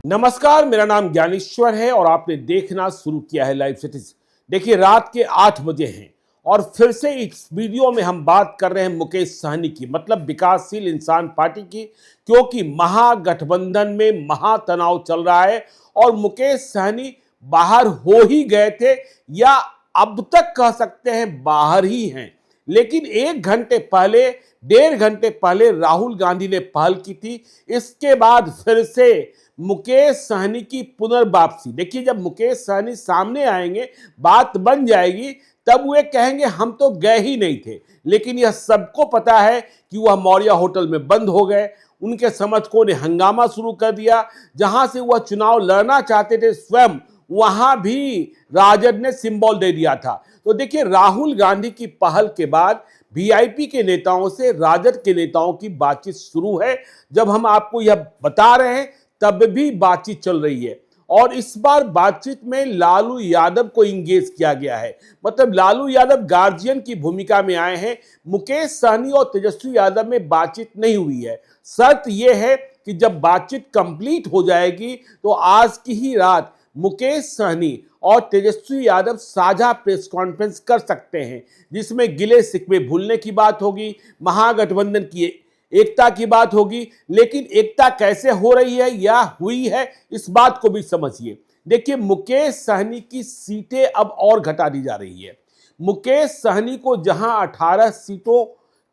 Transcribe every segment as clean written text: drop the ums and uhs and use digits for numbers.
नमस्कार, मेरा नाम ज्ञानेश्वर है और आपने देखना शुरू किया है लाइव सिटीज। देखिए, रात के 8 बजे हैं और फिर से इस वीडियो में हम बात कर रहे हैं मुकेश सहनी की, मतलब विकासशील इंसान पार्टी की, क्योंकि महागठबंधन में महातनाव चल रहा है और मुकेश सहनी बाहर हो ही गए थे या अब तक कह सकते हैं बाहर ही हैं। लेकिन 1 घंटे पहले, 1.5 घंटे पहले राहुल गांधी ने पहल की थी। इसके बाद फिर से मुकेश सहनी की पुनर्वापसी। देखिए, जब मुकेश सहनी सामने आएंगे, बात बन जाएगी, तब वे कहेंगे हम तो गए ही नहीं थे। लेकिन यह सबको पता है कि वह मौर्या होटल में बंद हो गए। उनके समर्थकों ने हंगामा शुरू कर दिया। जहां से वह चुनाव लड़ना चाहते थे स्वयं, वहां भी राजद ने सिंबल दे दिया था। तो देखिए, राहुल गांधी की पहल के बाद वीआईपी के नेताओं से राजद के नेताओं की बातचीत शुरू है। जब हम आपको यह बता रहे हैं तब भी बातचीत चल रही है और इस बार बातचीत में लालू यादव को इंगेज किया गया है। मतलब लालू यादव गार्जियन की भूमिका में आए हैं। मुकेश सहनी और तेजस्वी यादव में बातचीत नहीं हुई है। शर्त यह है कि जब बातचीत कंप्लीट हो जाएगी तो आज की ही रात मुकेश सहनी और तेजस्वी यादव साझा प्रेस कॉन्फ्रेंस कर सकते हैं, जिसमें गिले शिकवे भूलने की बात होगी, महागठबंधन की एकता की बात होगी। लेकिन एकता कैसे हो रही है या हुई है, इस बात को भी समझिए। देखिए, मुकेश सहनी की सीटें अब और घटा दी जा रही है। मुकेश सहनी को जहां 18 सीटों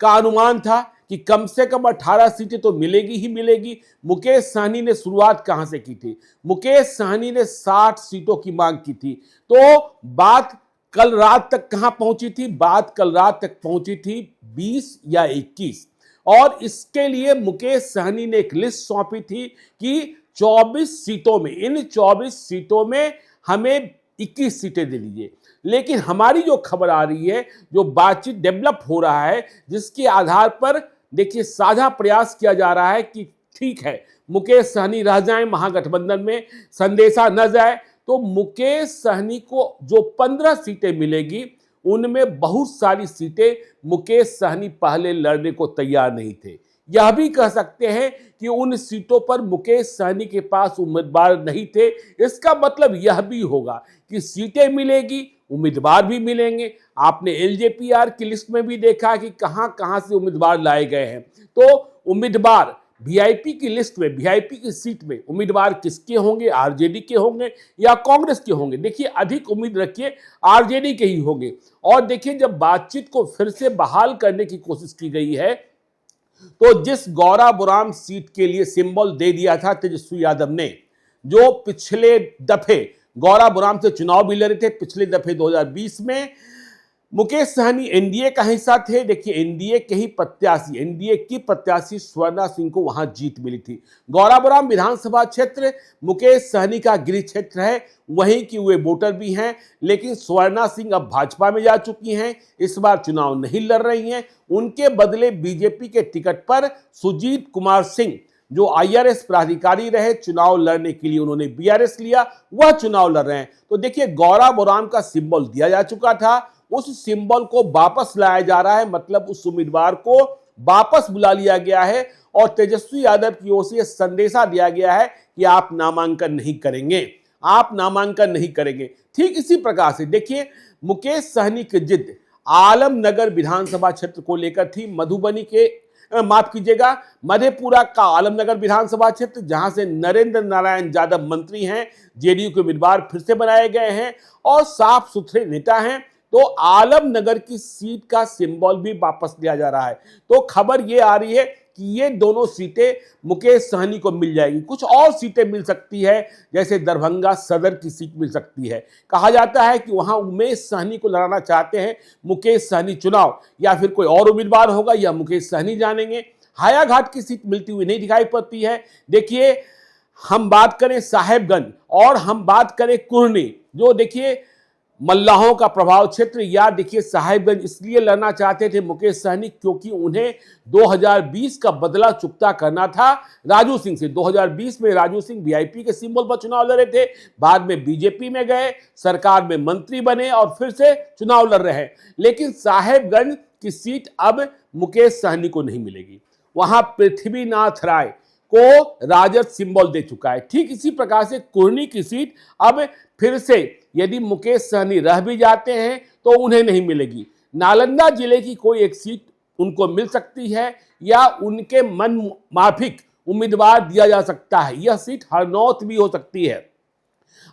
का अनुमान था कि कम से कम 18 सीटें तो मिलेगी ही मिलेगी, मुकेश सहनी ने शुरुआत कहां से की थी? मुकेश सहनी ने 60 सीटों की मांग की थी। तो बात कल रात तक कहां पहुंची थी? बात कल रात तक पहुंची थी 20 या 21। और इसके लिए मुकेश सहनी ने एक लिस्ट सौंपी थी कि 24 सीटों में, इन 24 सीटों में हमें 21 सीटें दे दीजिए। लेकिन हमारी जो खबर आ रही है, जो बातचीत डेवलप हो रहा है, जिसके आधार पर देखिए साझा प्रयास किया जा रहा है कि ठीक है, मुकेश सहनी रह जाएं महागठबंधन में, संदेशा न जाए, तो मुकेश सहनी को जो 15 सीटें मिलेगी उनमें बहुत सारी सीटें मुकेश सहनी पहले लड़ने को तैयार नहीं थे। यह भी कह सकते हैं कि उन सीटों पर मुकेश सहनी के पास उम्मीदवार नहीं थे। इसका मतलब यह भी होगा कि सीटें मिलेगी, उम्मीदवार भी मिलेंगे। आपने एलजेपीआर की लिस्ट में भी देखा कि कहां कहां से उम्मीदवार लाए गए हैं। तो उम्मीदवार वीआईपी की लिस्ट में, वीआईपी की सीट में उम्मीदवार किसके होंगे? आरजेडी के होंगे या कांग्रेस के होंगे? देखिए, अधिक उम्मीद रखिए आरजेडी के ही होंगे। और देखिए, जब बातचीत को फिर से बहाल करने की कोशिश की गई है, तो जिस गौराबोराम सीट के लिए सिंबल दे दिया था तेजस्वी यादव ने, जो पिछले दफे गौराबोराम से चुनाव भी लड़े थे, पिछले दफे 2020 में मुकेश सहनी एनडीए का हिस्सा थे। देखिए, एनडीए के ही प्रत्याशी, एनडीए की प्रत्याशी स्वर्णा सिंह को वहां जीत मिली थी। गौराबोराम विधानसभा क्षेत्र मुकेश सहनी का गृह क्षेत्र है, वहीं की वे वोटर भी हैं। लेकिन स्वर्णा सिंह अब भाजपा में जा चुकी हैं, इस बार चुनाव नहीं लड़ रही हैं। उनके बदले बीजेपी के टिकट पर सुजीत कुमार सिंह, जो आईआरएस प्राधिकारी रहे, चुनाव लड़ने के लिए उन्होंने बीआरएस लिया, वह चुनाव लड़ रहे हैं। तो देखिए, गौराबोराम का सिंबल दिया जा चुका था, उस सिंबल को वापस लाया जा रहा है। मतलब उस उम्मीदवार को वापस बुला लिया गया है और तेजस्वी यादव की ओर से संदेशा दिया गया है कि आप नामांकन नहीं करेंगे, आप नामांकन नहीं करेंगे। ठीक इसी प्रकार से देखिए, मुकेश सहनी की जिद आलमनगर विधानसभा क्षेत्र को लेकर थी। मधुबनी के माफ कीजिएगा, मधेपुरा का आलमनगर विधानसभा क्षेत्र, जहां से नरेंद्र नारायण यादव मंत्री हैं, जेडीयू के उम्मीदवार फिर से बनाए गए हैं और साफ सुथरे नेता हैं। तो आलमनगर की सीट का सिंबल भी वापस लिया जा रहा है। तो खबर ये आ रही है कि ये दोनों सीटें मुकेश सहनी को मिल जाएगी। कुछ और सीटें मिल सकती है, जैसे दरभंगा सदर की सीट मिल सकती है। कहा जाता है कि वहां उमेश सहनी को लड़ाना चाहते हैं मुकेश सहनी चुनाव, या फिर कोई और उम्मीदवार होगा, या मुकेश सहनी जानेंगे। हायाघाट की सीट मिलती हुई नहीं दिखाई पड़ती है। देखिए, हम बात करें साहेबगंज और हम बात करें कुर्नी, जो देखिए मल्लाहों का प्रभाव क्षेत्र, या देखिए साहेबगंज इसलिए लड़ना चाहते थे मुकेश सहनी क्योंकि उन्हें 2020 का बदला चुकता करना था राजू सिंह से। 2020 में राजू सिंह वीआईपी के सिंबल पर चुनाव लड़े थे, बाद में बीजेपी में गए, सरकार में मंत्री बने और फिर से चुनाव लड़ रहे हैं। लेकिन साहेबगंज की सीट अब मुकेश सहनी को नहीं मिलेगी। वहां पृथ्वीनाथ राय को राजद सिंबल दे चुका है। ठीक इसी प्रकार से कुर्नी की सीट अब फिर से यदि मुकेश सहनी रह भी जाते हैं तो उन्हें नहीं मिलेगी। नालंदा जिले की कोई एक सीट उनको मिल सकती है या उनके मन माफिक उम्मीदवार दिया जा सकता है। यह सीट हरनौत भी हो सकती है।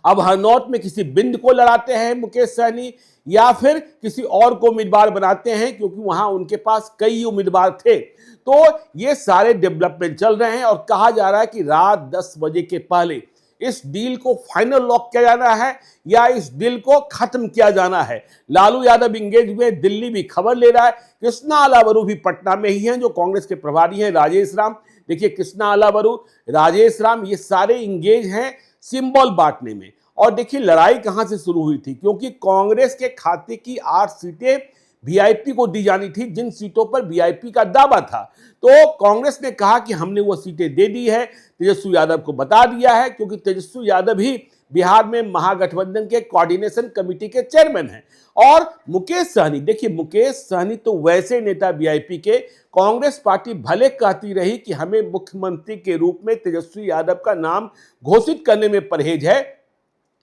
अब हरनौत में किसी बिंद को लड़ाते हैं मुकेश सहनी या फिर किसी और को उम्मीदवार बनाते हैं, क्योंकि वहां उनके पास कई उम्मीदवार थे। तो ये सारे डेवलपमेंट चल रहे हैं और कहा जा रहा है कि रात 10 बजे के पहले इस डील को फाइनल लॉक किया जाना है या इस डील को खत्म किया जाना है। लालू यादव इंगेज हुए, दिल्ली भी खबर ले रहा है। कृष्णा अलावरू भी पटना में ही हैं, जो कांग्रेस के प्रभारी हैं राजेश राम। देखिए कृष्णा अलावरू, राजेश राम, ये सारे इंगेज हैं सिंबल बांटने में। और देखिए लड़ाई कहां से शुरू हुई थी, क्योंकि कांग्रेस के खाते की 8 सीटें वीआईपी को दी जानी थी, जिन सीटों पर वीआईपी का दावा था। तो कांग्रेस ने कहा कि हमने वो सीटें दे दी है, तेजस्वी यादव को बता दिया है, क्योंकि तेजस्वी यादव ही बिहार में महागठबंधन के कोऑर्डिनेशन कमेटी के चेयरमैन हैं। और मुकेश सहनी, देखिए मुकेश सहनी तो वैसे नेता वीआईपी के, कांग्रेस पार्टी भले कहती रही कि हमें मुख्यमंत्री के रूप में तेजस्वी यादव का नाम घोषित करने में परहेज है,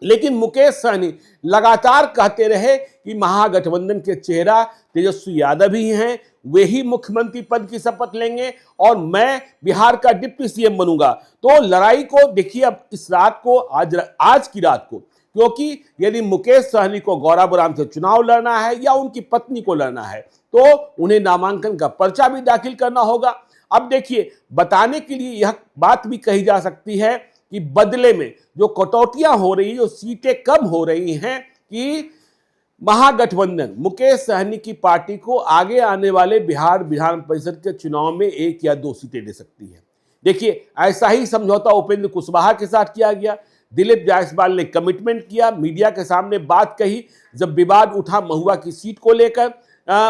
लेकिन मुकेश सहनी लगातार कहते रहे कि महागठबंधन के चेहरा तेजस्वी यादव ही हैं, वे ही मुख्यमंत्री पद की शपथ लेंगे और मैं बिहार का डिप्टी सीएम बनूंगा। तो लड़ाई को देखिए अब इस रात को, आज की रात को, क्योंकि यदि मुकेश सहनी को गौराबोराम से चुनाव लड़ना है या उनकी पत्नी को लड़ना है तो उन्हें नामांकन का पर्चा भी दाखिल करना होगा। अब देखिए बताने के लिए यह बात भी कही जा सकती है कि बदले में जो कटौतियां हो रही, जो सीटें कम हो रही हैं, कि महागठबंधन मुकेश सहनी की पार्टी को आगे आने वाले बिहार विधान परिषद के चुनाव में 1 या 2 सीटें दे सकती है। देखिए ऐसा ही समझौता उपेंद्र कुशवाहा के साथ किया गया। दिलीप जायसवाल ने कमिटमेंट किया, मीडिया के सामने बात कही। जब विवाद उठा महुआ की सीट को लेकर,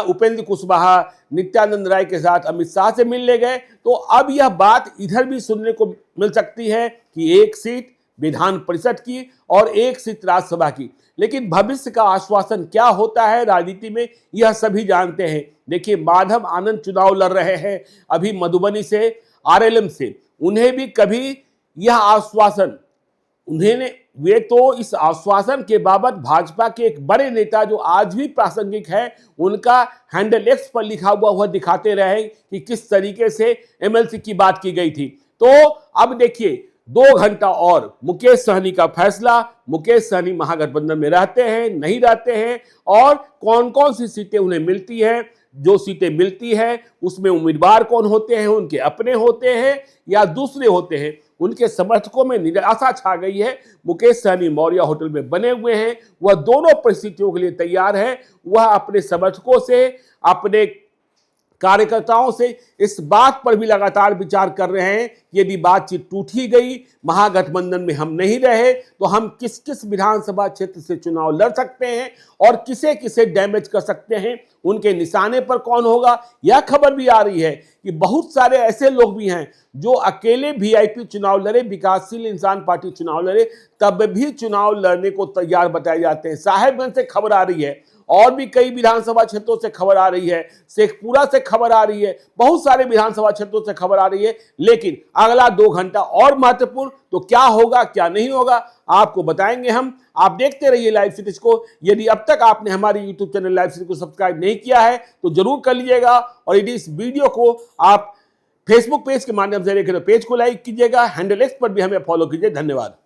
उपेंद्र कुशवाहा नित्यानंद राय के साथ अमित शाह से मिलने गए। तो अब यह बात इधर भी सुनने को मिल सकती है कि 1 सीट विधान परिषद की और 1 सीट राज्यसभा की। लेकिन भविष्य का आश्वासन क्या होता है राजनीति में, यह सभी जानते हैं। देखिए माधव आनंद चुनाव लड़ रहे हैं अभी मधुबनी से, आरएलएम से। उन्हें भी कभी यह आश्वासन, वे तो इस आश्वासन के बाबत भाजपा के एक बड़े नेता जो आज भी प्रासंगिक है, उनका हैंडल एक्स पर लिखा हुआ दिखाते रहे कि किस तरीके से एमएलसी की बात की गई थी। तो अब देखिए 2 घंटा और मुकेश सहनी का फैसला, मुकेश सहनी महागठबंधन में रहते हैं नहीं रहते हैं और कौन कौन सी सीटें उन्हें मिलती हैं। जो सीटें मिलती हैं उसमें उम्मीदवार कौन होते हैं, उनके अपने होते हैं या दूसरे होते हैं। उनके समर्थकों में निराशा छा गई है। मुकेश सहनी मौर्य होटल में बने हुए हैं, वह दोनों परिस्थितियों के लिए तैयार है। वह अपने समर्थकों से, अपने कार्यकर्ताओं से इस बात पर भी लगातार विचार कर रहे हैं कि यदि बातचीत टूट ही गई, महागठबंधन में हम नहीं रहे, तो हम किस किस विधानसभा क्षेत्र से चुनाव लड़ सकते हैं और किसे किसे डैमेज कर सकते हैं, उनके निशाने पर कौन होगा। यह खबर भी आ रही है कि बहुत सारे ऐसे लोग भी हैं जो अकेले वीआईपी चुनाव लड़े, विकासशील इंसान पार्टी चुनाव लड़े, तब भी चुनाव लड़ने को तैयार बताए जाते हैं। साहेबगंज से खबर आ रही है और भी कई विधानसभा क्षेत्रों से खबर आ रही है, शेखपुरा से खबर आ रही है, बहुत सारे विधानसभा क्षेत्रों से खबर आ रही है। लेकिन अगला 2 घंटा और महत्वपूर्ण, तो क्या होगा क्या नहीं होगा आपको बताएंगे हम। आप देखते रहिए लाइव सीरीज को। यदि अब तक आपने हमारे यूट्यूब चैनल लाइव सीरीज को सब्सक्राइब नहीं किया है तो जरूर कर लीजिएगा, और यदि इस वीडियो को आप फेसबुक पेज के माध्यम से देख रहे हैं तो पेज को लाइक कीजिएगा, हैंडल एक्स पर भी हमें फॉलो कीजिए। धन्यवाद।